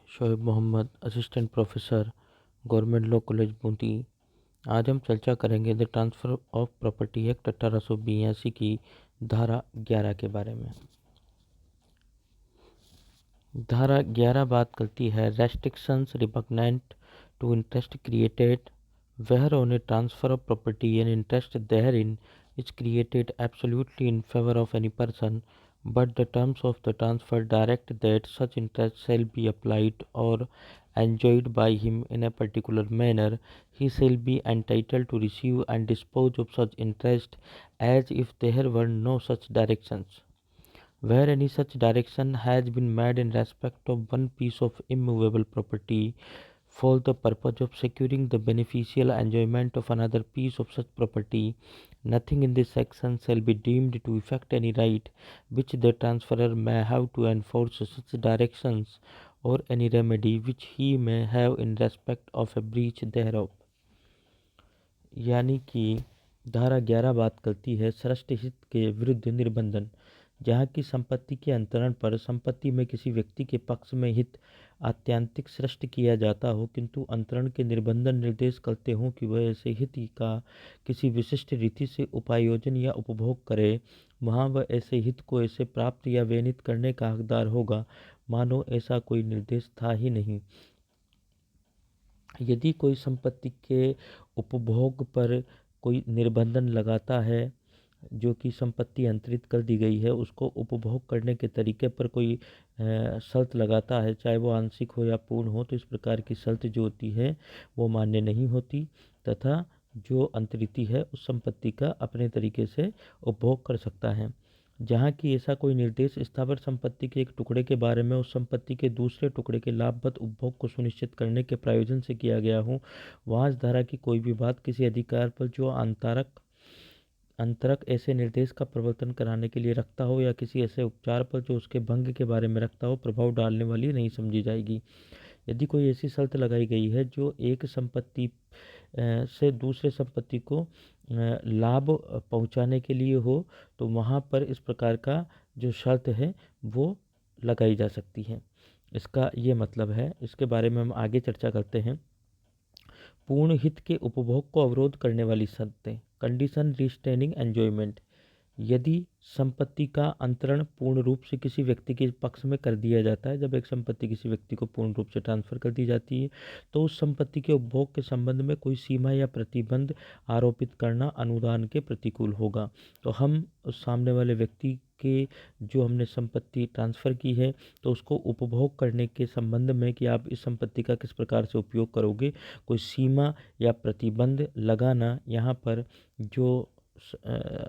Shoaib Mohammad, assistant professor, government law college Bundi. आज हम चर्चा करेंगे the transfer of property act 1882 की धारा 11 के बारे में। धारा 11 बात करती है restrictions repugnant to interest created where on a transfer of property and interest therein is created absolutely in favor of any person, but the terms of the transfer direct that such interest shall be applied or enjoyed by him in a particular manner. He shall be entitled to receive and dispose of such interest as if there were no such directions. Where any such direction has been made in respect of one piece of immovable property for the purpose of securing the beneficial enjoyment of another piece of such property, nothing in this section shall be deemed to effect any right which the transferor may have to enforce such directions or any remedy which he may have in respect of a breach thereof. यानी कि धारा 11 बात करती है सृष्टि हित के विरुद्ध निर्बंधन। जहाँ की संपत्ति के अंतरण पर संपत्ति में किसी व्यक्ति के पक्ष में हित आत्यांतिक सृष्ट किया जाता हो, किंतु अंतरण के निर्बंधन निर्देश करते हों कि वह ऐसे हित का किसी विशिष्ट रीति से उपायोजन या उपभोग करे, वहाँ वह ऐसे हित को ऐसे प्राप्त या व्यनित करने का हकदार होगा मानो ऐसा कोई निर्देश था ही नहीं। यदि कोई संपत्ति के उपभोग पर कोई निर्बंधन लगाता है, जो कि संपत्ति अंतरित कर दी गई है उसको उपभोग करने के तरीके पर कोई शर्त लगाता है, चाहे वो आंशिक हो या पूर्ण हो, तो इस प्रकार की शर्त जो होती है वो मान्य नहीं होती तथा जो अंतरिती है उस संपत्ति का अपने तरीके से उपभोग कर सकता है। जहाँ की ऐसा कोई निर्देश स्थावर संपत्ति के एक टुकड़े के बारे में उस संपत्ति के दूसरे टुकड़े के लाभवत उपभोग को सुनिश्चित करने के प्रयोजन से किया गया हो, वहाँ इस धारा की कोई भी बात किसी अधिकार पर जो अंतरक ऐसे निर्देश का प्रवर्तन कराने के लिए रखता हो या किसी ऐसे उपचार पर जो उसके भंग के बारे में रखता हो प्रभाव डालने वाली नहीं समझी जाएगी। यदि कोई ऐसी शर्त लगाई गई है जो एक संपत्ति से दूसरे संपत्ति को लाभ पहुंचाने के लिए हो, तो वहाँ पर इस प्रकार का जो शर्त है वो लगाई जा सकती है। इसका ये मतलब है। इसके बारे में हम आगे चर्चा करते हैं। पूर्ण हित के उपभोग को अवरोध करने वाली शर्तें, कंडीशन रिस्ट्रेनिंग एंजॉयमेंट। यदि संपत्ति का अंतरण पूर्ण रूप से किसी व्यक्ति के पक्ष में कर दिया जाता है, जब एक संपत्ति किसी व्यक्ति को पूर्ण रूप से ट्रांसफर कर दी जाती है, तो उस संपत्ति के उपभोग के संबंध में कोई सीमा या प्रतिबंध आरोपित करना अनुदान के प्रतिकूल होगा। तो हम उस सामने वाले व्यक्ति के जो हमने संपत्ति ट्रांसफ़र की है तो उसको उपभोग करने के संबंध में कि आप इस संपत्ति का किस प्रकार से उपयोग करोगे, कोई सीमा या प्रतिबंध लगाना यहाँ पर जो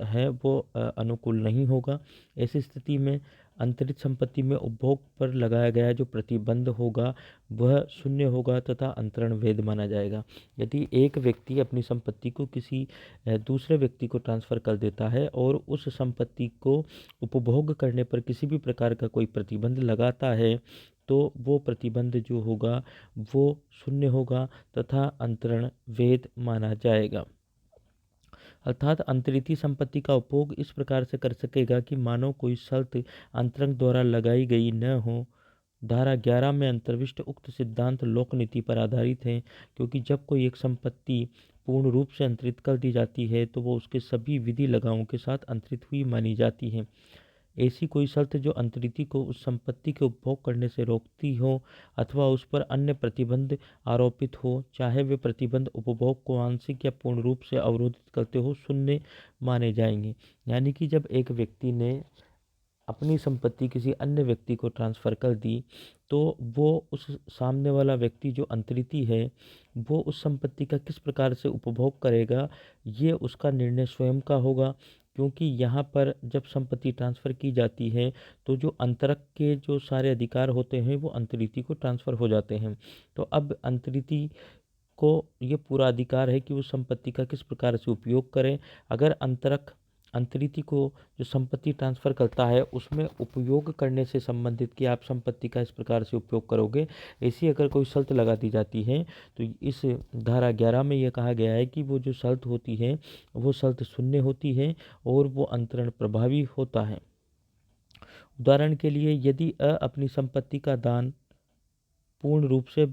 है वो अनुकूल नहीं होगा। ऐसी स्थिति में अंतरित संपत्ति में उपभोग पर लगाया गया जो प्रतिबंध होगा वह शून्य होगा तथा अंतरण वैध माना जाएगा। यदि एक व्यक्ति अपनी संपत्ति को किसी दूसरे व्यक्ति को ट्रांसफ़र कर देता है और उस संपत्ति को उपभोग करने पर किसी भी प्रकार का कोई प्रतिबंध लगाता है, तो वो प्रतिबंध जो होगा वो शून्य होगा तथा अंतरण वैध माना जाएगा। अर्थात अंतरिती संपत्ति का उपभोग इस प्रकार से कर सकेगा कि मानो कोई शर्त अंतरंग द्वारा लगाई गई न हो। धारा 11 में अंतर्विष्ट उक्त सिद्धांत लोक नीति पर आधारित है, क्योंकि जब कोई एक संपत्ति पूर्ण रूप से अंतरित कर दी जाती है तो वो उसके सभी विधि लगाओं के साथ अंतरित हुई मानी जाती है। ऐसी कोई शर्त जो अंतरिती को उस संपत्ति के उपभोग करने से रोकती हो अथवा उस पर अन्य प्रतिबंध आरोपित हो, चाहे वे प्रतिबंध उपभोग को आंशिक या पूर्ण रूप से अवरोधित करते हो, शून्य माने जाएंगे। यानी कि जब एक व्यक्ति ने अपनी संपत्ति किसी अन्य व्यक्ति को ट्रांसफ़र कर दी, तो वो उस सामने वाला व्यक्ति जो अंतरिती है वो उस संपत्ति का किस प्रकार से उपभोग करेगा ये उसका निर्णय स्वयं का होगा। क्योंकि यहाँ पर जब संपत्ति ट्रांसफ़र की जाती है तो जो अंतरक के जो सारे अधिकार होते हैं वो अंतरिती को ट्रांसफ़र हो जाते हैं। तो अब अंतरिती को ये पूरा अधिकार है कि वो संपत्ति का किस प्रकार से उपयोग करें। अगर अंतरिती को जो संपत्ति ट्रांसफ़र करता है उसमें उपयोग करने से संबंधित कि आप संपत्ति का इस प्रकार से उपयोग करोगे, ऐसी अगर कोई शर्त लगा दी जाती है तो इस धारा 11 में यह कहा गया है कि वो जो शर्त होती है वो शर्त शून्य होती है और वो अंतरण प्रभावी होता है। उदाहरण के लिए, यदि अपनी संपत्ति का दान पूर्ण रूप से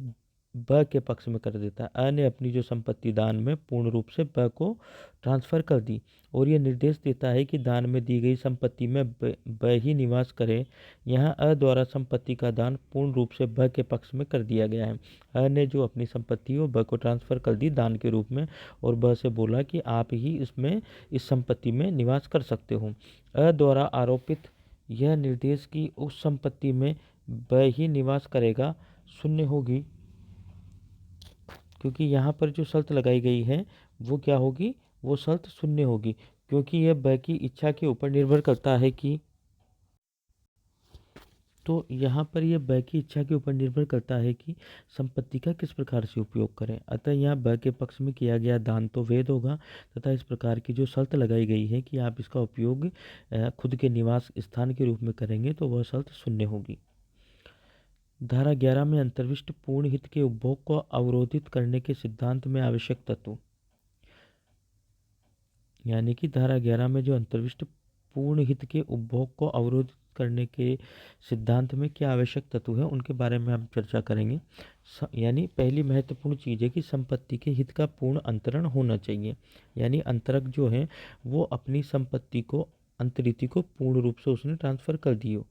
ब के पक्ष में कर देता है। अ ने अपनी जो संपत्ति दान में पूर्ण रूप से ब को ट्रांसफर कर दी और ये निर्देश देता है कि दान में दी गई संपत्ति में ब ही निवास करे। यहाँ अ द्वारा संपत्ति का दान पूर्ण रूप से ब के पक्ष में कर दिया गया है। अ ने जो अपनी संपत्ति हो ब को ट्रांसफर कर दी दान के रूप में और ब से बोला कि आप ही इसमें इस संपत्ति में निवास कर सकते हो। अ द्वारा आरोपित यह निर्देश कि उस संपत्ति में ब ही निवास करेगा शून्य होगी, क्योंकि यहाँ पर जो शर्त लगाई गई है वो क्या होगी, वो शर्त शून्य होगी, क्योंकि यह ब की इच्छा के ऊपर निर्भर करता है कि तो यहाँ पर यह ब की इच्छा के ऊपर निर्भर करता है कि संपत्ति का किस प्रकार से उपयोग करें। अतः यहाँ ब के पक्ष में किया गया दान तो वैध होगा तथा इस प्रकार की जो शर्त लगाई गई है कि आप इसका उपयोग खुद के निवास स्थान के रूप में करेंगे तो वह शर्त शून्य होगी। धारा 11 में अंतर्विष्ट पूर्ण हित के उपभोग को अवरोधित करने के सिद्धांत में आवश्यक तत्व, यानी कि धारा 11 में जो अंतर्विष्ट पूर्ण हित के उपभोग को अवरोधित करने के सिद्धांत में क्या आवश्यक तत्व है उनके बारे में हम चर्चा करेंगे। यानी पहली महत्वपूर्ण चीज़ है कि संपत्ति के हित का पूर्ण अंतरण होना चाहिए, यानी अंतरक जो है वो अपनी संपत्ति को अंतरिति को पूर्ण रूप से उसने ट्रांसफर कर दी हो।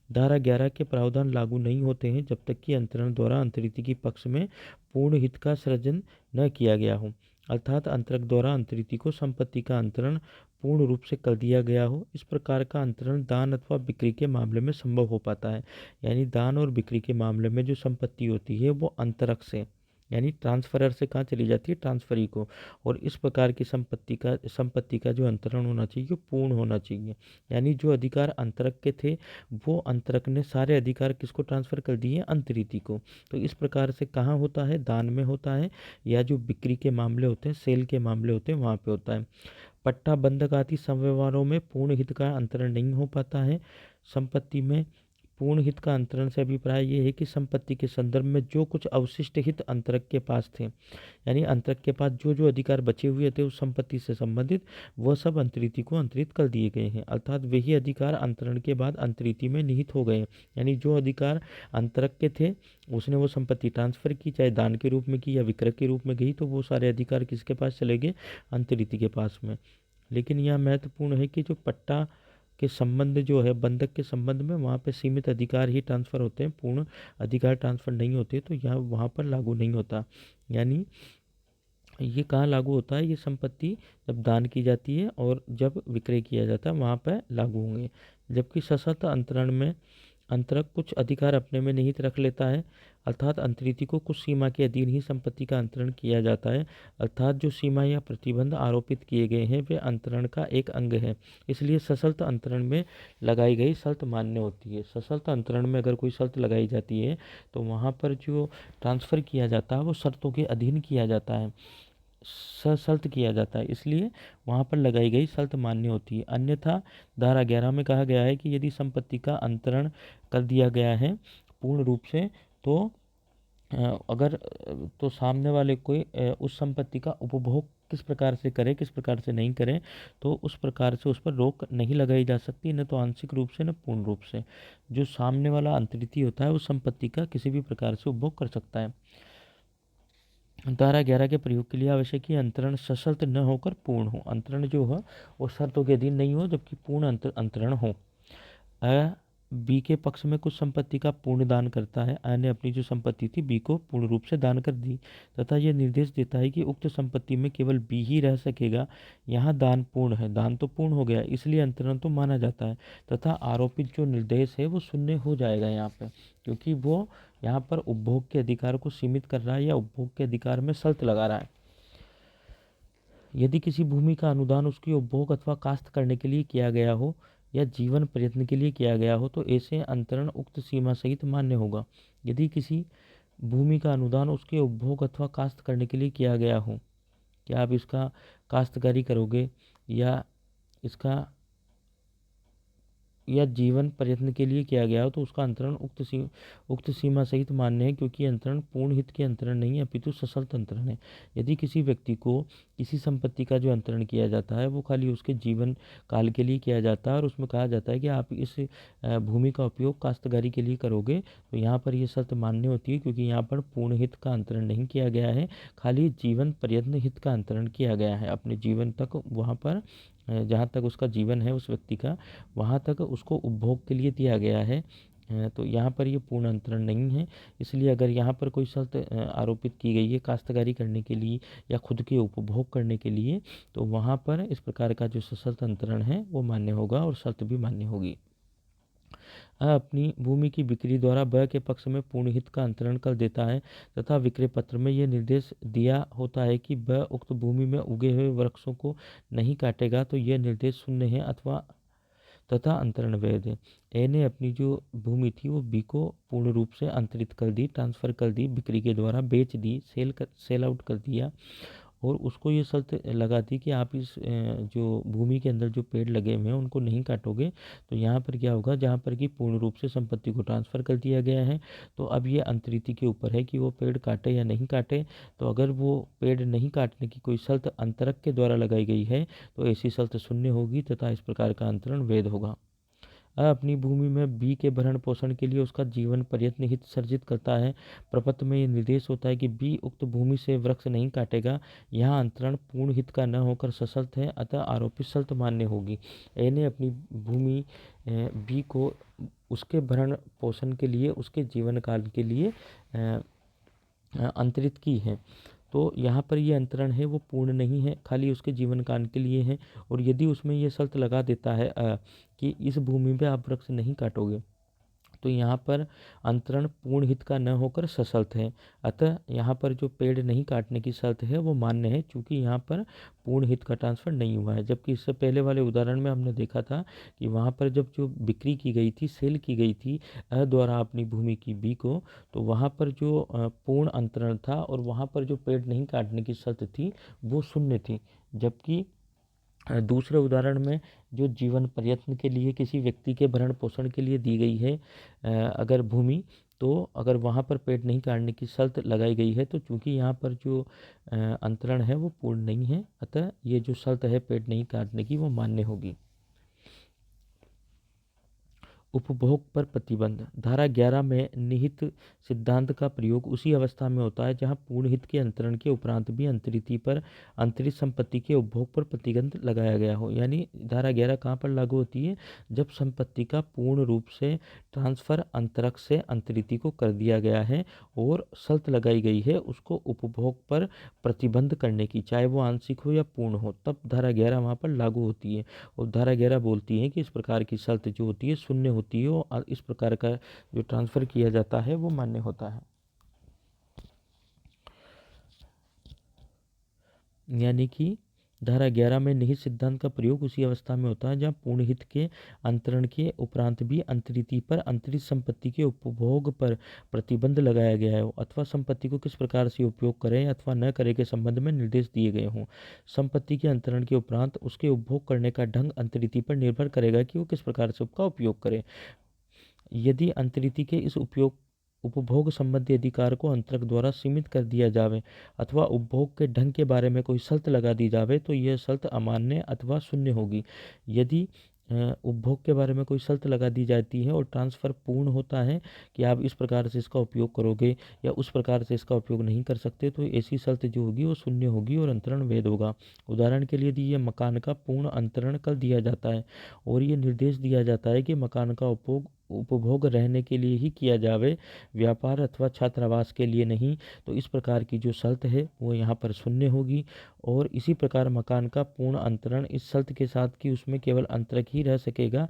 धारा 11 के प्रावधान लागू नहीं होते हैं जब तक कि अंतरण द्वारा अंतरिति के पक्ष में पूर्ण हित का सृजन न किया गया हो, अर्थात अंतरक द्वारा अंतरिति को संपत्ति का अंतरण पूर्ण रूप से कर दिया गया हो। इस प्रकार का अंतरण दान अथवा बिक्री के मामले में संभव हो पाता है। यानी दान और बिक्री के मामले में जो संपत्ति होती है वो अंतरक से यानी ट्रांसफरर से कहाँ चली जाती है, ट्रांसफरी को। और इस प्रकार की संपत्ति का जो अंतरण होना चाहिए वो पूर्ण होना चाहिए। यानी जो अधिकार अंतरक के थे वो अंतरक ने सारे अधिकार किसको ट्रांसफर कर दिए, अंतरिति को। तो इस प्रकार से कहाँ होता है, दान में होता है या जो बिक्री के मामले होते हैं, सेल के मामले होते हैं, वहाँ पे होता है। पट्टा बंधक आदि संव्यवहारों में पूर्ण हित का अंतरण नहीं हो पाता है। संपत्ति में पूर्ण हित का अंतरण से अभिप्राय ये है कि संपत्ति के संदर्भ में जो कुछ अवशिष्ट हित अंतरक के पास थे, यानी अंतरक के पास जो जो अधिकार बचे हुए थे उस संपत्ति से संबंधित, वह सब अंतरिति को अंतरित कर दिए गए हैं, अर्थात वही अधिकार अंतरण के बाद अंतरिति में निहित हो गए। यानी जो अधिकार अंतरक के थे उसने वो संपत्ति ट्रांसफर की, चाहे दान के रूप में की या विक्रय के रूप में गई, तो वो सारे अधिकार किसके पास चले गए, अंतरिति के पास में। लेकिन यह महत्वपूर्ण है कि जो पट्टा के संबंध जो है बंधक के संबंध में वहाँ पे सीमित अधिकार ही ट्रांसफ़र होते हैं, पूर्ण अधिकार ट्रांसफ़र नहीं होते, तो यह वहाँ पर लागू नहीं होता। यानी ये कहाँ लागू होता है, ये संपत्ति जब दान की जाती है और जब विक्रय किया जाता है वहाँ पर लागू होंगे। जबकि सशर्त अंतरण में अंतरक कुछ अधिकार अपने में निहित रख लेता है, अर्थात अंतरिति को कुछ सीमा के अधीन ही संपत्ति का अंतरण किया जाता है, अर्थात जो सीमा या प्रतिबंध आरोपित किए गए हैं वे अंतरण का एक अंग है। इसलिए सशर्त अंतरण में लगाई गई शर्त मान्य होती है। सशर्त अंतरण में अगर कोई शर्त लगाई जाती है तो वहाँ पर जो ट्रांसफ़र किया जाता है वो शर्तों के अधीन किया जाता है, सशर्त किया जाता है, इसलिए वहाँ पर लगाई गई शर्त मान्य होती है। अन्यथा धारा 11 में कहा गया है कि यदि संपत्ति का अंतरण कर दिया गया है पूर्ण रूप से तो अगर तो सामने वाले कोई उस संपत्ति का उपभोग किस प्रकार से करे किस प्रकार से नहीं करें, तो उस प्रकार से उस पर रोक नहीं लगाई जा सकती, न तो आंशिक रूप से न पूर्ण रूप से। जो सामने वाला अंतरिति होता है उस संपत्ति का किसी भी प्रकार से उपभोग कर सकता है। धारा 11 के प्रयोग के लिए आवश्यक है अंतरण सशर्त न होकर पूर्ण हो। अंतरण जो हो वो शर्तों के अधीन नहीं हो जबकि पूर्ण अंतरण हो। अ बी के पक्ष में कुछ संपत्ति का पूर्ण दान करता है। अ ने अपनी जो संपत्ति थी बी को पूर्ण रूप से दान कर दी तथा यह निर्देश देता है कि उक्त संपत्ति में केवल बी ही रह सकेगा। यहाँ दान पूर्ण है, दान तो पूर्ण हो गया इसलिए अंतरण तो माना जाता है तथा आरोपित जो निर्देश है वो शून्य हो जाएगा यहाँ पे, क्योंकि वो यहाँ पर उपभोग के अधिकार को सीमित कर रहा है या उपभोग के अधिकार में शर्त लगा रहा है। यदि किसी भूमि का अनुदान उसकी उपभोग अथवा काश्त करने के लिए किया गया हो या जीवन प्रयत्न के लिए किया गया हो तो ऐसे अंतरण उक्त सीमा सहित मान्य होगा। यदि किसी भूमि का अनुदान उसके उपभोग अथवा काश्त करने के लिए किया गया हो, क्या आप इसका काश्तकारी करोगे या इसका या जीवन प्रयत्न के लिए किया गया हो तो उसका अंतरण उक्त सीमा सहित मान्य है, क्योंकि अंतरण पूर्ण हित के अंतरण नहीं है अपितु सशर्त अंतरण है। यदि किसी व्यक्ति को किसी संपत्ति का जो अंतरण किया जाता है वो खाली उसके जीवन काल के लिए किया जाता है और उसमें कहा जाता है कि आप इस भूमि का उपयोग काश्तकारी के लिए करोगे, तो यहाँ पर ये शर्त मान्य होती है, क्योंकि यहाँ पर पूर्ण हित का अंतरण नहीं किया गया है, खाली जीवन प्रयत्न हित का अंतरण किया गया है। अपने जीवन तक वहाँ पर जहाँ तक उसका जीवन है उस व्यक्ति का, वहाँ तक उसको उपभोग के लिए दिया गया है। तो यहाँ पर ये पूर्ण अंतरण नहीं है। इसलिए अगर यहाँ पर कोई शर्त आरोपित की गई है काश्तकारी करने के लिए या खुद के उपभोग करने के लिए, तो वहाँ पर इस प्रकार का जो सशर्त अंतरण है वो मान्य होगा और शर्त भी मान्य होगी। अपनी भूमि की बिक्री द्वारा ब के पक्ष में पूर्ण हित का अंतरण कर देता है तथा विक्रय पत्र में यह निर्देश दिया होता है कि ब उक्त भूमि में उगे हुए वृक्षों को नहीं काटेगा, तो यह निर्देश शून्य है अथवा तथा अंतरण वैध है। ए ने अपनी जो भूमि थी वो बी को पूर्ण रूप से अंतरित कर दी, ट्रांसफर कर दी, बिक्री के द्वारा बेच दी, सेल आउट कर दिया और उसको ये शर्त लगा दी कि आप इस जो भूमि के अंदर जो पेड़ लगे हुए हैं उनको नहीं काटोगे। तो यहाँ पर क्या होगा, जहाँ पर कि पूर्ण रूप से संपत्ति को ट्रांसफ़र कर दिया गया है, तो अब ये अंतरीति के ऊपर है कि वो पेड़ काटे या नहीं काटे। तो अगर वो पेड़ नहीं काटने की कोई शर्त अंतरक के द्वारा लगाई गई है तो ऐसी शर्त शून्य होगी तथा इस प्रकार का अंतरण वैध होगा। अपनी भूमि में बी के भरण पोषण के लिए उसका जीवन प्रयत्न हित सर्जित करता है। प्रपत्र में ये निर्देश होता है कि बी उक्त भूमि से वृक्ष नहीं काटेगा। यहाँ अंतरण पूर्ण हित का न होकर सशर्त है, अतः आरोपित शर्त मान्य होगी। ए ने अपनी भूमि बी को उसके भरण पोषण के लिए उसके जीवन काल के लिए अंतरित की है। तो यहाँ पर ये अंतरण है वो पूर्ण नहीं है, खाली उसके जीवन काल के लिए है। और यदि उसमें ये शर्त लगा देता है कि इस भूमि पे आप वृक्ष नहीं काटोगे, तो यहाँ पर अंतरण पूर्ण हित का न होकर सशर्त है। अतः यहाँ पर जो पेड़ नहीं काटने की शर्त है वो मान्य है, क्योंकि यहाँ पर पूर्ण हित का ट्रांसफर नहीं हुआ है। जबकि इससे पहले वाले उदाहरण में हमने देखा था कि वहाँ पर जब जो बिक्री की गई थी, सेल की गई थी द्वारा अपनी भूमि की बी को, तो वहाँ पर जो पूर्ण अंतरण था और वहाँ पर जो पेड़ नहीं काटने की शर्त थी वो शून्य थी। जबकि दूसरे उदाहरण में जो जीवन प्रयत्न के लिए किसी व्यक्ति के भरण पोषण के लिए दी गई है अगर भूमि, तो अगर वहाँ पर पेड़ नहीं काटने की शर्त लगाई गई है, तो चूंकि यहाँ पर जो अंतरण है वो पूर्ण नहीं है, अतः ये जो शर्त है पेड़ नहीं काटने की वो मान्य होगी। उपभोग पर प्रतिबंध। धारा 11 में निहित सिद्धांत का प्रयोग उसी अवस्था में होता है जहां पूर्ण हित के अंतरण के उपरांत भी अंतरिति पर अंतरित संपत्ति के उपभोग पर प्रतिबंध लगाया गया हो। यानी धारा 11 कहाँ पर लागू होती है, जब संपत्ति का पूर्ण रूप से ट्रांसफर अंतरक से अंतरिति को कर दिया गया है और शर्त लगाई गई है उसको उपभोग पर प्रतिबंध करने की, चाहे वो आंशिक हो या पूर्ण हो, तब धारा 11 वहाँ पर लागू होती है। और धारा 11 बोलती है कि इस प्रकार की शर्त जो होती है शून्य होती है और इस प्रकार का जो ट्रांसफ़र किया जाता है वो मान्य होता है। यानी कि धारा 11 में निहित सिद्धांत का प्रयोग उसी अवस्था में होता है जहां पूर्ण हित के अंतरण के उपरांत भी अंतरिति पर अंतरित संपत्ति के उपभोग पर प्रतिबंध लगाया गया है अथवा संपत्ति को किस प्रकार से उपयोग करें अथवा न करें के संबंध में निर्देश दिए गए हों। संपत्ति के अंतरण के उपरांत उसके उपभोग करने का ढंग अंतरिति पर निर्भर करेगा कि वो किस प्रकार से उसका उपयोग करे। यदि अंतरिति के इस उपभोग संबंधी अधिकार को अंतरक द्वारा सीमित कर दिया जावे अथवा उपभोग के ढंग के बारे में कोई शर्त लगा दी जावे तो यह शर्त अमान्य अथवा शून्य होगी। यदि उपभोग के बारे में कोई शर्त लगा दी जाती है और ट्रांसफ़र पूर्ण होता है कि आप इस प्रकार से इसका उपयोग करोगे या उस प्रकार से इसका उपयोग नहीं कर सकते, तो ऐसी शर्त जो होगी वो शून्य होगी और अंतरण वैध होगा। उदाहरण के लिए यदि यह मकान का पूर्ण अंतरण कर दिया जाता है और ये निर्देश दिया जाता है कि मकान का उपभोग रहने के लिए ही किया जावे, व्यापार अथवा छात्रावास के लिए नहीं, तो इस प्रकार की जो शर्त है वो यहाँ पर शून्य होगी। और इसी प्रकार मकान का पूर्ण अंतरण इस शर्त के साथ कि उसमें केवल अंतरक ही रह सकेगा,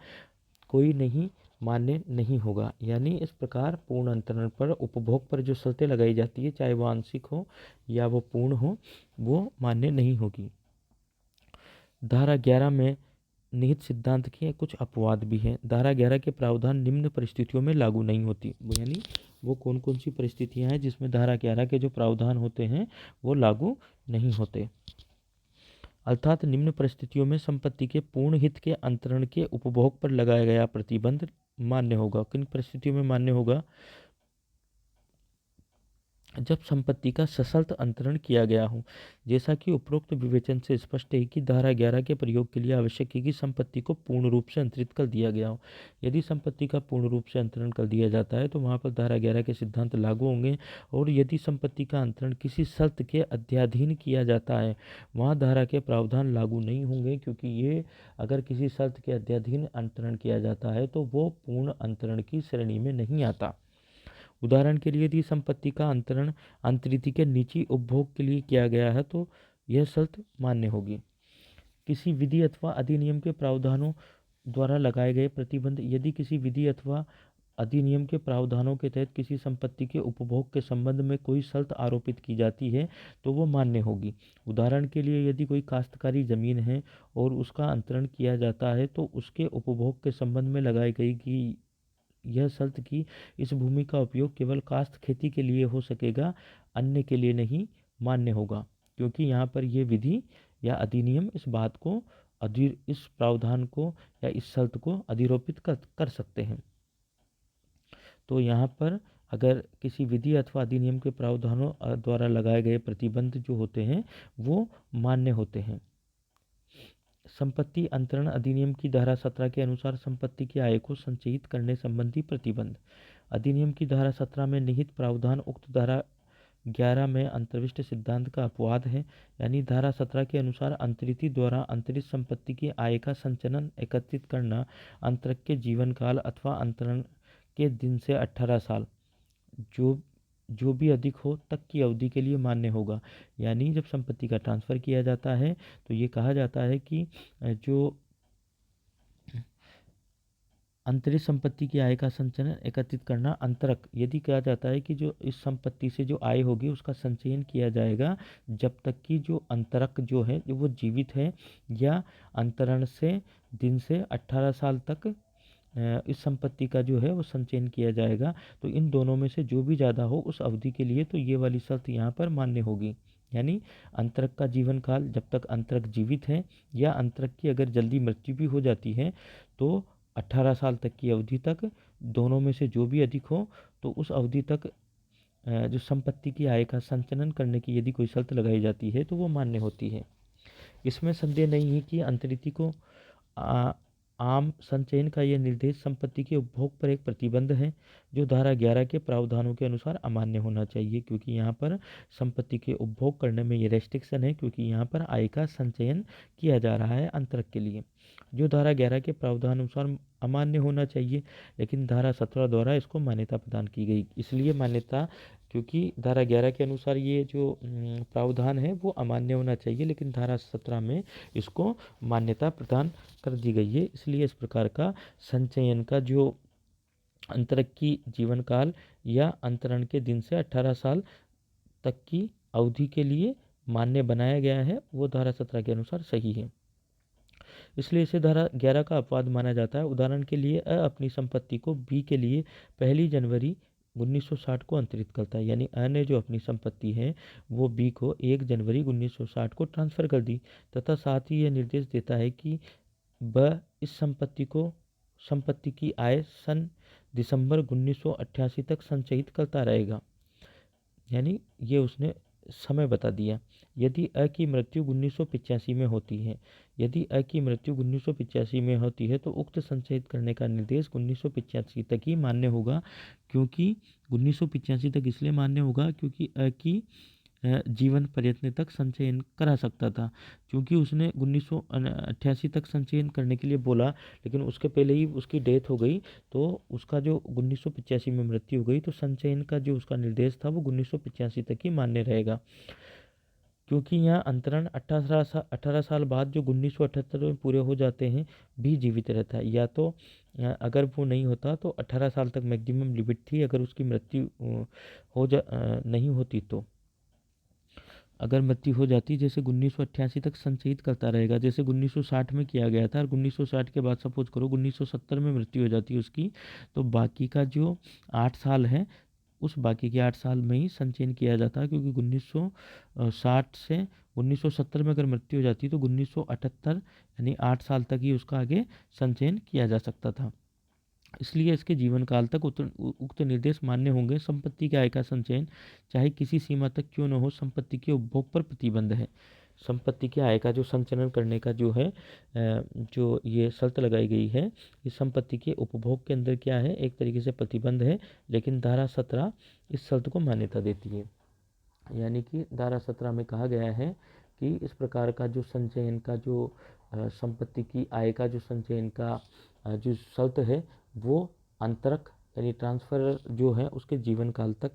कोई नहीं मान्य नहीं होगा। यानी इस प्रकार पूर्ण अंतरण पर उपभोग पर जो शर्तें लगाई जाती है, चाहे वो आंशिक हो या वो पूर्ण हो, वो मान्य नहीं होगी। धारा 11 में निहित सिद्धांत के कुछ अपवाद भी हैं। धारा 11 के प्रावधान निम्न परिस्थितियों में लागू नहीं होती। यानी वो कौन कौन सी परिस्थितियां हैं जिसमें धारा 11 के जो प्रावधान होते हैं वो लागू नहीं होते। अर्थात निम्न परिस्थितियों में संपत्ति के पूर्ण हित के अंतरण के उपभोग पर लगाया गया प्रतिबंध मान्य होगा। किन परिस्थितियों में मान्य होगा? जब संपत्ति का सशर्त अंतरण किया गया हो। जैसा कि उपरोक्त विवेचन से स्पष्ट है कि धारा 11 के प्रयोग के लिए आवश्यक है कि संपत्ति को पूर्ण रूप से अंतरित कर दिया गया हो। यदि संपत्ति का पूर्ण रूप से अंतरण कर दिया जाता है तो वहाँ पर धारा 11 के सिद्धांत लागू होंगे, और यदि संपत्ति का अंतरण किसी शर्त के अध्याधीन किया जाता है वहाँ धारा के प्रावधान लागू नहीं होंगे, क्योंकि ये अगर किसी शर्त के अध्याधीन अंतरण किया जाता है तो वो पूर्ण अंतरण की श्रेणी में नहीं आता। उदाहरण के लिए यदि संपत्ति का अंतरण अंतरिति के निजी उपभोग के लिए किया गया है तो यह शर्त मान्य होगी। किसी विधि अथवा अधिनियम के प्रावधानों द्वारा लगाए गए प्रतिबंध। यदि किसी विधि अथवा अधिनियम के प्रावधानों के तहत किसी संपत्ति के उपभोग के संबंध में कोई शर्त आरोपित की जाती है तो वो मान्य होगी। उदाहरण के लिए यदि कोई काश्तकारी जमीन है और उसका अंतरण किया जाता है तो उसके उपभोग के संबंध में लगाई गई कि यह शर्त कि इस भूमि का उपयोग केवल काश्त खेती के लिए हो सकेगा, अन्य के लिए नहीं, मान्य होगा, क्योंकि यहाँ पर यह विधि या अधिनियम इस बात को इस प्रावधान को या इस शर्त को अधिरोपित कर सकते हैं। तो यहाँ पर अगर किसी विधि अथवा अधिनियम के प्रावधानों द्वारा लगाए गए प्रतिबंध जो होते हैं वो मान्य होते हैं। संपत्ति अंतरण अधिनियम की धारा 17 के अनुसार संपत्ति की आय को संचयित करने संबंधी प्रतिबंध। अधिनियम की धारा 17 में निहित प्रावधान उक्त धारा 11 में अंतर्विष्ट सिद्धांत का अपवाद है। यानी धारा 17 के अनुसार अंतरिति द्वारा अंतरित संपत्ति की आय का संचलन एकत्रित करना अंतरक के जीवन काल अथवा अंतरण के दिन से 18 साल जो भी अधिक हो तक की अवधि के लिए मान्य होगा। यानी जब संपत्ति का ट्रांसफ़र किया जाता है तो ये कहा जाता है कि जो अंतरित संपत्ति की आय का संचयन एकत्रित करना अंतरक, यदि कहा जाता है कि जो इस संपत्ति से जो आय होगी उसका संचयन किया जाएगा जब तक कि जो अंतरक जो है वो जीवित है, या अंतरण से दिन से 18 साल तक इस संपत्ति का जो है वो संचयन किया जाएगा। तो इन दोनों में से जो भी ज़्यादा हो उस अवधि के लिए तो ये वाली शर्त यहाँ पर मान्य होगी। यानी अंतरक का जीवन काल जब तक अंतरक जीवित है, या अंतरक की अगर जल्दी मृत्यु भी हो जाती है तो 18 साल तक की अवधि तक, दोनों में से जो भी अधिक हो तो उस अवधि तक जो संपत्ति की आय का संचलन करने की यदि कोई शर्त लगाई जाती है तो वो मान्य होती है। इसमें संदेह नहीं है कि अंतरिति को आम संचयन का यह निर्देश संपत्ति के उपभोग पर एक प्रतिबंध है जो धारा 11 के प्रावधानों के अनुसार अमान्य होना चाहिए, क्योंकि यहाँ पर संपत्ति के उपभोग करने में ये रेस्ट्रिक्शन है, क्योंकि यहाँ पर आय का संचयन किया जा रहा है अंतरक के लिए, जो धारा 11 के प्रावधान अनुसार अमान्य होना चाहिए, लेकिन धारा 17 द्वारा इसको मान्यता प्रदान की गई। इसलिए मान्यता, क्योंकि धारा 11 के अनुसार ये जो प्रावधान है वो अमान्य होना चाहिए, लेकिन धारा 17 में इसको मान्यता प्रदान कर दी गई है। इसलिए इस प्रकार का संचयन का जो अंतरक की जीवन काल या अंतरण के दिन से 18 साल तक की अवधि के लिए मान्य बनाया गया है वो धारा 17 के अनुसार सही है। इसलिए इसे धारा 11 का अपवाद माना जाता है। उदाहरण के लिए अ अपनी संपत्ति को बी के लिए 1 जनवरी 1960 को अंतरित करता है। यानी अ ने जो अपनी संपत्ति है वो बी को 1 जनवरी 1960 को ट्रांसफ़र कर दी, तथा साथ ही यह निर्देश देता है कि ब इस संपत्ति की आय सन दिसंबर 1988 तक संचयित करता रहेगा। यानी ये उसने समय बता दिया। यदि अ की मृत्यु 1985 में होती है, यदि अ की मृत्यु 1985 में होती है तो उक्त संचयित करने का निर्देश 1985 तक ही मान्य होगा। क्योंकि 1985 तक इसलिए मान्य होगा क्योंकि अ की जीवन पर्यंत तक संचयन करा सकता था, क्योंकि उसने 1988 तक संचयन करने के लिए बोला, लेकिन उसके पहले ही उसकी डेथ हो गई, तो उसका जो 1985 में मृत्यु हो गई, तो संचयन का जो उसका निर्देश था वो 1985 तक ही मान्य रहेगा। क्योंकि यहाँ अंतरण 18 साल बाद जो 1978 में पूरे हो जाते हैं भी जीवित रहता है, या तो अगर वो नहीं होता तो 18 साल तक मैक्सिमम लिमिट थी, अगर उसकी मृत्यु नहीं होती तो, अगर मृत्यु हो जाती जैसे 1988 तक संचयित करता रहेगा, जैसे 1960 में किया गया था, और 1960 के बाद सपोज करो 1970 में मृत्यु हो जाती है उसकी, तो बाकी का जो 8 साल है उस बाकी के 8 साल में ही संचयन किया जाता है, क्योंकि 1960 से 1970 में अगर मृत्यु हो जाती तो 1978 यानी 8 साल तक ही उसका आगे संचयन किया जा सकता था। इसलिए इसके जीवन काल तक उक्त निर्देश मान्य होंगे। संपत्ति के आय का संचयन चाहे किसी सीमा तक क्यों न हो, संपत्ति के उपभोग पर प्रतिबंध है। संपत्ति के आय का जो संचलन करने का जो है जो ये शर्त लगाई गई है, इस संपत्ति के उपभोग के अंदर क्या है, एक तरीके से प्रतिबंध है, लेकिन धारा 17 इस शर्त को मान्यता देती है। यानी कि धारा 17 में कहा गया है कि इस प्रकार का जो संचयन का जो संपत्ति की आय का जो संचयन का जो शर्त है वो अंतरक यानी ट्रांसफ़र जो है उसके जीवन काल तक,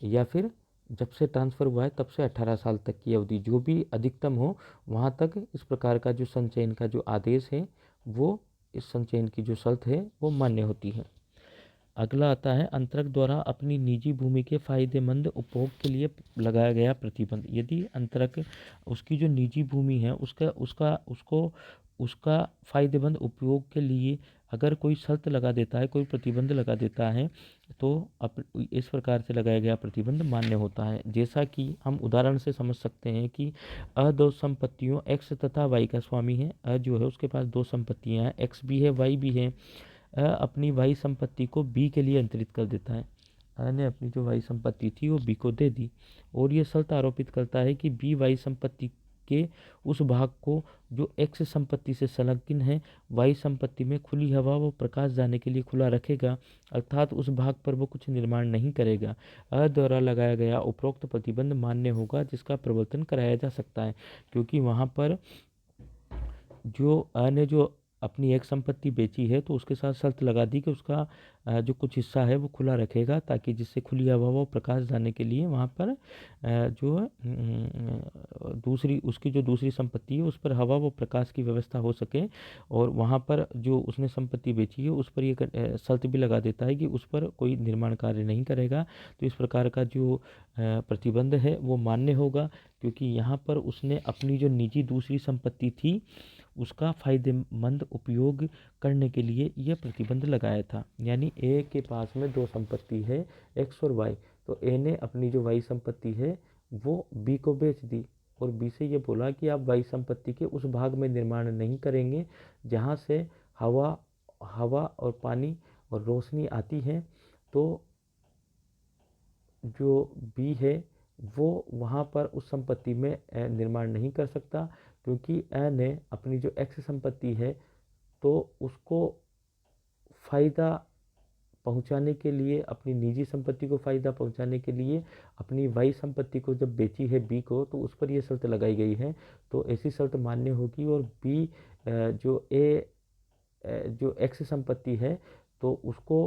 या फिर जब से ट्रांसफ़र हुआ है तब से 18 साल तक की अवधि जो भी अधिकतम हो वहाँ तक इस प्रकार का जो संचयन का जो आदेश है वो, इस संचयन की जो शर्त है वो मान्य होती है। अगला आता है अंतरक द्वारा अपनी निजी भूमि के फायदेमंद उपभोग के लिए लगाया गया प्रतिबंध। यदि अंतरक उसकी जो निजी भूमि है उसका फायदेमंद उपयोग के लिए अगर कोई शर्त लगा देता है, कोई प्रतिबंध लगा देता है, तो इस प्रकार से लगाया गया प्रतिबंध मान्य होता है। जैसा कि हम उदाहरण से समझ सकते हैं कि अ दो संपत्तियों एक्स तथा वाई का स्वामी है। अ जो है उसके पास दो संपत्तियां हैं, एक्स भी है वाई भी है। अपनी वाई संपत्ति को बी के लिए अंतरित कर देता है। ने अपनी जो वाई संपत्ति थी वो बी को दे दी और ये शर्त आरोपित करता है कि बी वाई संपत्ति के उस भाग को जो एक्स संपत्ति से संलग्न है वाई संपत्ति में खुली हवा व प्रकाश जाने के लिए खुला रखेगा, अर्थात उस भाग पर वो कुछ निर्माण नहीं करेगा। अ द्वारा लगाया गया उपरोक्त प्रतिबंध मान्य होगा जिसका प्रवर्तन कराया जा सकता है, क्योंकि वहाँ पर जो अ ने जो अपनी एक संपत्ति बेची है तो उसके साथ शर्त लगा दी कि उसका जो कुछ हिस्सा है वो खुला रखेगा, ताकि जिससे खुली हवा व प्रकाश जाने के लिए वहाँ पर जो दूसरी उसकी जो दूसरी संपत्ति है उस पर हवा व प्रकाश की व्यवस्था हो सके। और वहाँ पर जो उसने संपत्ति बेची है उस पर ये शर्त भी लगा देता है कि उस पर कोई निर्माण कार्य नहीं करेगा। तो इस प्रकार का जो प्रतिबंध है वो मान्य होगा, क्योंकि यहाँ पर उसने अपनी जो निजी दूसरी संपत्ति थी उसका फायदेमंद उपयोग करने के लिए यह प्रतिबंध लगाया था। यानी ए के पास में दो संपत्ति है एक्स और वाई, तो ए ने अपनी जो वाई संपत्ति है वो बी को बेच दी और बी से ये बोला कि आप वाई संपत्ति के उस भाग में निर्माण नहीं करेंगे जहाँ से हवा हवा और पानी और रोशनी आती है। तो जो बी है वो वहाँ पर उस संपत्ति में निर्माण नहीं कर सकता, क्योंकि ए ने अपनी जो एक्स संपत्ति है तो उसको फ़ायदा पहुंचाने के लिए, अपनी निजी संपत्ति को फ़ायदा पहुंचाने के लिए अपनी वाई संपत्ति को जब बेची है बी को तो उस पर यह शर्त लगाई गई है। तो ऐसी शर्त मान्य होगी और बी जो जो एक्स संपत्ति है तो उसको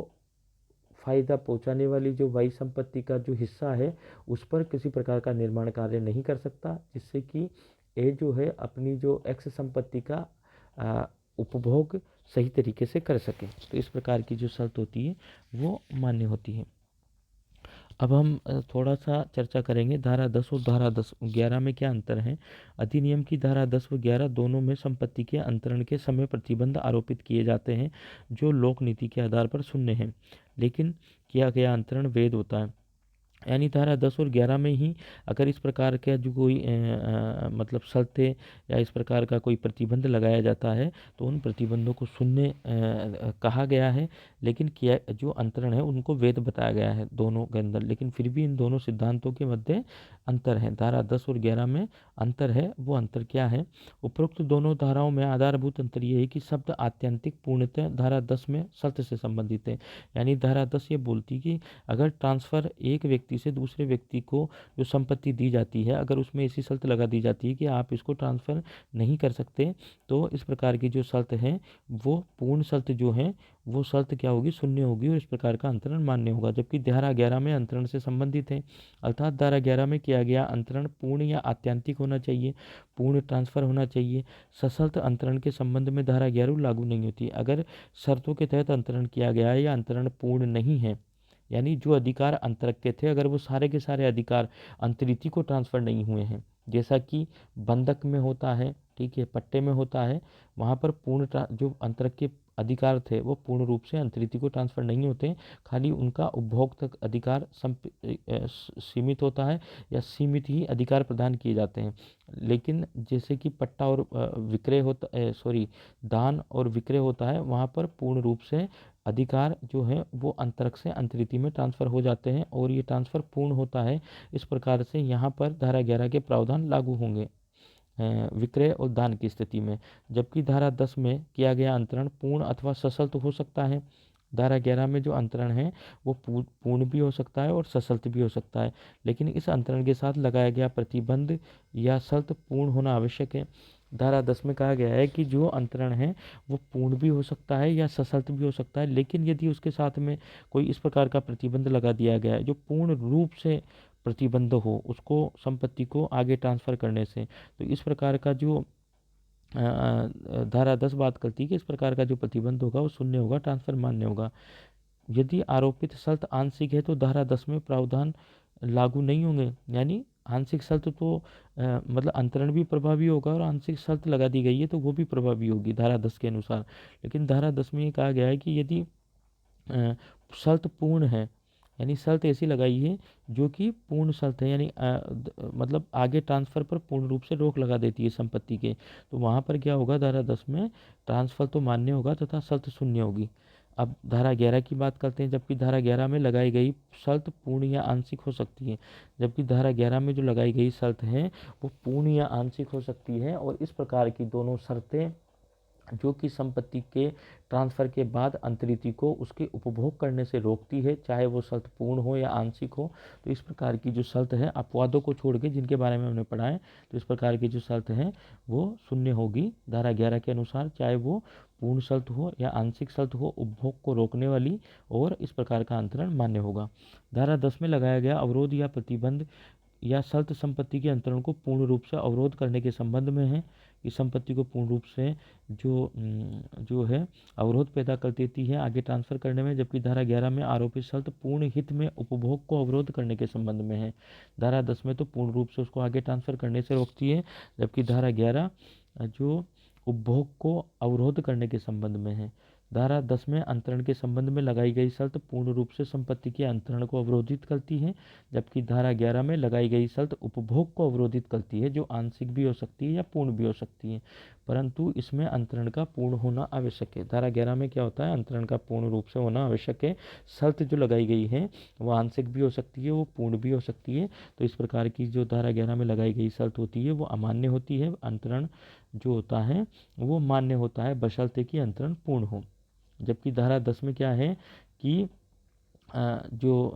फ़ायदा पहुंचाने वाली जो वाई संपत्ति का जो हिस्सा है उस पर किसी प्रकार का निर्माण कार्य नहीं कर सकता, जिससे कि ए जो है अपनी जो एक्स संपत्ति का उपभोग सही तरीके से कर सके। तो इस प्रकार की जो शर्त होती है वो मान्य होती है। अब हम थोड़ा सा चर्चा करेंगे धारा 10 और धारा 11 में क्या अंतर है। अधिनियम की धारा 10 व 11 दोनों में संपत्ति के अंतरण के समय प्रतिबंध आरोपित किए जाते हैं जो लोक नीति के आधार पर शून्य है, लेकिन किया गया अंतरण वैध होता है। यानी धारा 10 और 11 में ही अगर इस प्रकार का जो कोई मतलब शर्तें या इस प्रकार का कोई प्रतिबंध लगाया जाता है तो उन प्रतिबंधों को शून्य कहा गया है, लेकिन किया जो अंतरण है उनको वैध बताया गया है दोनों के अंदर। लेकिन फिर भी इन दोनों सिद्धांतों के मध्य अंतर है। धारा 10 और 11 में अंतर है, वो अंतर क्या है। उपरोक्त दोनों धाराओं में आधारभूत अंतर ये है कि शब्द आत्यंतिक पूर्णतः धारा 10 में शर्त से संबंधित है। यानी धारा 10 ये बोलती कि अगर ट्रांसफ़र एक व्यक्ति से दूसरे व्यक्ति को जो संपत्ति दी जाती है अगर उसमें ऐसी शर्त लगा दी जाती है कि आप इसको ट्रांसफ़र नहीं कर सकते, तो इस प्रकार की जो शर्त है वो पूर्ण शर्त जो है वो शर्त क्या होगी, शून्य होगी और इस प्रकार का अंतरण मान्य होगा। जबकि धारा 11 में अंतरण से संबंधित है, अर्थात धारा 11 में किया गया अंतरण पूर्ण या आत्यंतिक होना चाहिए, पूर्ण ट्रांसफ़र होना चाहिए। सशर्त अंतरण के संबंध में धारा 11 लागू नहीं होती। अगर शर्तों के तहत अंतरण किया गया है या अंतरण पूर्ण नहीं है यानी जो अधिकार अंतरक के थे, अगर वो सारे के सारे अधिकार अंतरिति को ट्रांसफ़र नहीं हुए हैं, जैसा कि बंधक में होता है, ठीक है, पट्टे में होता है, वहाँ पर जो अंतरक के अधिकार थे वो पूर्ण रूप से अंतरिति को ट्रांसफ़र नहीं होते, खाली उनका उपभोग तक अधिकार सीमित होता है या सीमित ही अधिकार प्रदान किए जाते हैं। लेकिन जैसे कि पट्टा और विक्रय होता दान और विक्रय होता है, वहाँ पर पूर्ण रूप से अधिकार जो है वो अंतरक से अंतरिति में ट्रांसफ़र हो जाते हैं और ये ट्रांसफ़र पूर्ण होता है। इस प्रकार से यहाँ पर धारा 11 के प्रावधान लागू होंगे विक्रय और दान की स्थिति में। जबकि धारा 10 में किया गया अंतरण पूर्ण अथवा सशर्त हो सकता है। धारा 11 में जो अंतरण है वो पूर्ण भी हो सकता है और सशर्त भी हो सकता है, लेकिन इस अंतरण के साथ लगाया गया प्रतिबंध या शर्त पूर्ण होना आवश्यक है। धारा 10 में कहा गया है कि जो अंतरण है वो पूर्ण भी हो सकता है या सशर्त भी हो सकता है, लेकिन यदि उसके साथ में कोई इस प्रकार का प्रतिबंध लगा दिया गया है जो पूर्ण रूप से प्रतिबंध हो उसको संपत्ति को आगे ट्रांसफ़र करने से, तो इस प्रकार का जो धारा 10 बात करती है कि इस प्रकार का जो प्रतिबंध होगा वो शून्य होगा, ट्रांसफ़र मान्य होगा। यदि आरोपित शर्त आंशिक है तो धारा 10 में प्रावधान लागू नहीं होंगे, यानी आंशिक शर्त तो मतलब अंतरण भी प्रभावी होगा और आंशिक शर्त लगा दी गई है तो वो भी प्रभावी होगी धारा 10 के अनुसार। लेकिन धारा 10 में ये कहा गया है कि यदि शर्त पूर्ण है, यानी शर्त ऐसी लगाई है जो कि पूर्ण शर्त है, यानी मतलब आगे ट्रांसफ़र पर पूर्ण रूप से रोक लगा देती है संपत्ति के, तो वहाँ पर क्या होगा, धारा 10 में ट्रांसफ़र तो मान्य होगा तथा शर्त शून्य होगी। अब धारा 11 की बात करते हैं, जबकि धारा 11 में लगाई गई शर्त पूर्ण या आंशिक हो सकती है। जबकि धारा 11 में जो लगाई गई शर्त है वो पूर्ण या आंशिक हो सकती है और इस प्रकार की दोनों शर्तें जो कि संपत्ति के ट्रांसफ़र के बाद अंतरिति को उसके उपभोग करने से रोकती है, चाहे वो शर्त पूर्ण हो या आंशिक हो। तो इस प्रकार की जो शर्त है अपवादों को छोड़ के जिनके बारे में हमने पढ़ा है, तो इस प्रकार की जो शर्त है वो शून्य होगी धारा 11 के अनुसार, चाहे वो पूर्ण शर्त हो या आंशिक शर्त हो, उपभोग को रोकने वाली, और इस प्रकार का अंतरण मान्य होगा। धारा 10 में लगाया गया अवरोध या प्रतिबंध या शर्त संपत्ति के अंतरण को पूर्ण रूप से अवरोध करने के संबंध में है। इस संपत्ति को पूर्ण रूप से जो है अवरोध पैदा कर देती है आगे ट्रांसफ़र करने में। जबकि धारा 11 में आरोपित शर्त पूर्ण हित में उपभोग को अवरोध करने के संबंध में है। धारा 10 में तो पूर्ण रूप से उसको आगे ट्रांसफ़र करने से रोकती है, जबकि धारा 11 जो उपभोग को अवरोध करने के संबंध में है। धारा 10 में अंतरण के संबंध में लगाई गई शर्त पूर्ण रूप से संपत्ति के अंतरण को अवरोधित करती है, जबकि धारा 11 में लगाई गई शर्त उपभोग को अवरोधित करती है, जो आंशिक भी हो सकती है या पूर्ण भी हो सकती है, परंतु इसमें अंतरण का पूर्ण होना आवश्यक है। धारा 11 में क्या होता है, अंतरण का पूर्ण रूप से होना आवश्यक है। शर्त जो लगाई गई है वो आंशिक भी हो सकती है, वो पूर्ण भी हो सकती है। तो इस प्रकार की जो धारा 11 में लगाई गई शर्त होती है वो अमान्य होती है, अंतरण जो होता है वो मान्य होता है बशर्ते कि अंतरण पूर्ण हो। जबकि धारा 10 में क्या है कि जो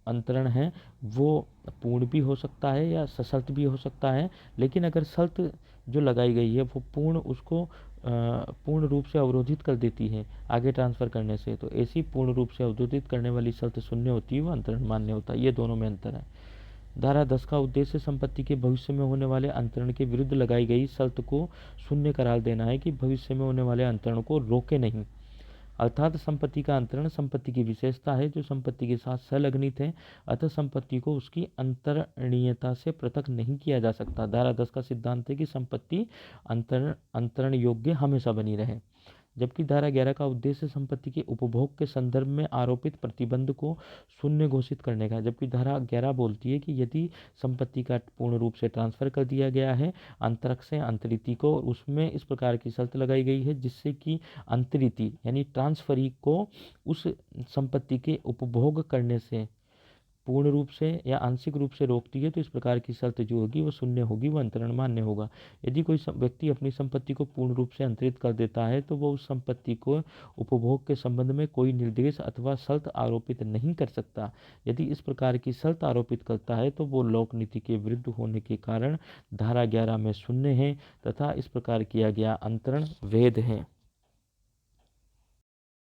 अंतरण है वो पूर्ण भी हो सकता है या सशर्त भी हो सकता है, लेकिन अगर शर्त जो लगाई गई है वो उसको पूर्ण रूप से अवरोधित कर देती है आगे ट्रांसफ़र करने से, तो ऐसी पूर्ण रूप से अवरोधित करने वाली शर्त शून्य होती है, वो अंतरण मान्य होता है। ये दोनों में अंतर है। धारा 10 का उद्देश्य संपत्ति के भविष्य में होने वाले अंतरण के विरुद्ध लगाई गई शर्त को शून्य करार देना है कि भविष्य में होने वाले अंतरण को रोके नहीं। अर्थात संपत्ति का अंतरण संपत्ति की विशेषता है जो संपत्ति के साथ संलग्नित है, अतः संपत्ति को उसकी अंतरणीयता से पृथक नहीं किया जा सकता। धारा 10 का सिद्धांत है कि संपत्ति अंतरण योग्य हमेशा बनी रहे। जबकि धारा 11 का उद्देश्य संपत्ति के उपभोग के संदर्भ में आरोपित प्रतिबंध को शून्य घोषित करने का है। जबकि धारा 11 बोलती है कि यदि संपत्ति का पूर्ण रूप से ट्रांसफ़र कर दिया गया है अंतरक से अंतरिति को, उसमें इस प्रकार की शर्त लगाई गई है जिससे कि अंतरिति यानी ट्रांसफरी को उस संपत्ति के उपभोग करने से पूर्ण रूप से या आंशिक रूप से रोकती है, तो इस प्रकार की शर्त जो होगी वो शून्य होगी, वो अंतरण मान्य होगा। यदि कोई व्यक्ति अपनी संपत्ति को पूर्ण रूप से अंतरित कर देता है तो वो उस संपत्ति को उपभोग के संबंध में कोई निर्देश अथवा शर्त आरोपित नहीं कर सकता। यदि इस प्रकार की शर्त आरोपित करता है तो वो लोक नीति के विरुद्ध होने के कारण धारा 11 में शून्य है तथा इस प्रकार किया गया अंतरण वैध है।